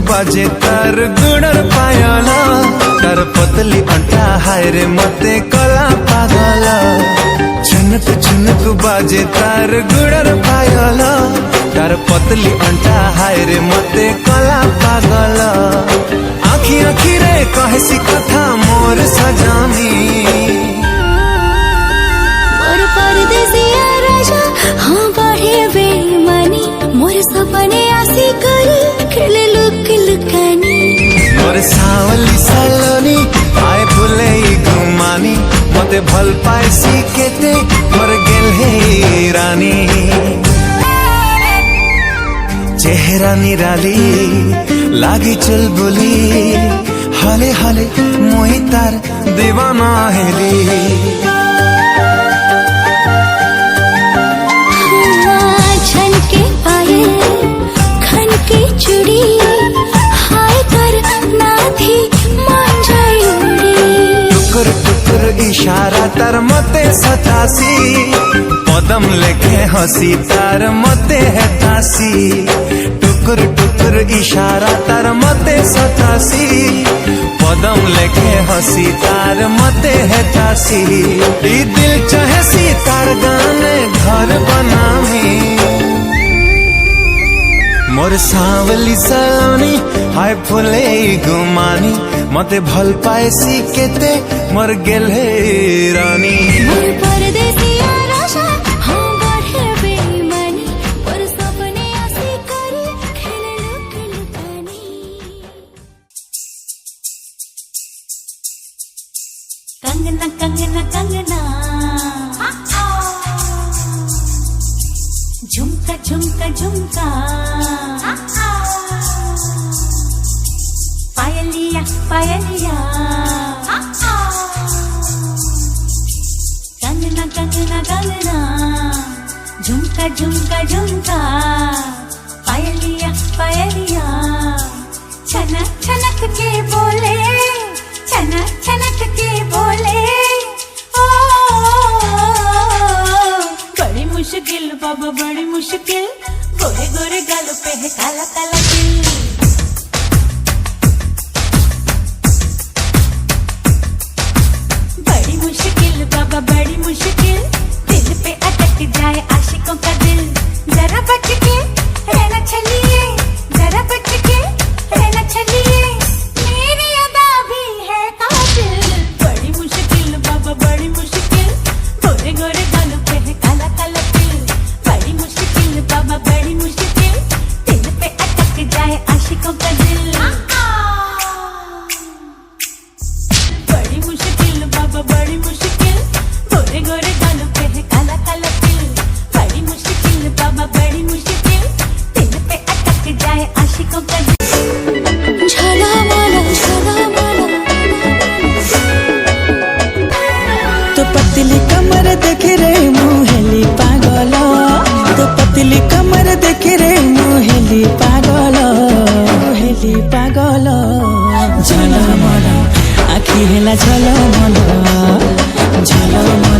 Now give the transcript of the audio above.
बाजे तार गुडर पायला तार पतली अंटा हाय रे मते कला पागल छुनक छुनक बाजे तार गुडर पायला तार पतली अंटा हाय रे मते कला पागल आखी आखी रे कहसी कथा मोर सजानी मोर परदेसिया राजा हाँ बढ़े बेईमानी मोर सपने आसी करी खेले लुक लुकानी मोर सावली सलोनी आए फुले घुमानी मते भल पाए सीखेते मोर गेल हे रानी चेहरा निराली लागी चल बोली हले हले मोहि तार दीवाना हेली छनके पायल खनके चूड़ी हाय कर नाथी मान जाई उड़ी टुकुर टुकुर इशारा तार मते सतासी पदम लेखे हसी तार मते है तासी टुकुर टुकुर इशारा तार मते सतासी पदम लेखे हसी तार मते है तासी ई दिल चाहे सी तार गाने घर बनामी मोर सावली सलोनी हाय फुले घुमानी मते भल पाए सीखेते मोर गेल हे रानी मोर परदेसिया राजा हाँ बढ़े बेईमानी मोर सपने आसी करी खेले लुक लुकानी कंगना कंगना कंगना झुमका झुमका झुमका पायलिया पायलिया कंगना कंगना कंगना झुमका झुमका झुमका पायलिया पायलिया छनक छनक के बोले छनक छनक के बोले ओ बड़ी मुश्किल बाबा बड़ी मुश्किल गोरे गोरे गाल पे है काला काला दिल बड़ी मुश्किल बाबा बड़ी मुश्किल दिल पे अटक जाए आशिकों का दिल जरा बच के रहना चलिए जरा बच के रहना चलिए मेरी अदा भी है काबिल बड़ी मुश्किल बाबा बड़ी मुश्किल गोरे गोरे गालों पे है काला काला दिल बड़ी मुश्किल बाबा बड़ी मुश्किल दिल पे अटक जाए गोरे गोरे गालों पे है काला काला तिल, बड़ी मुश्किल बाबा बड़ी मुश्किल, दिल पे अटक जाए आशिकों का दिल। झाला माला तो पतली कमर देखे रे मोहेली पागल, तो पतली कमर देखे रे मोहेली पागल, मोहेली पागल। झलमल आखि हेला झलमल, झलमल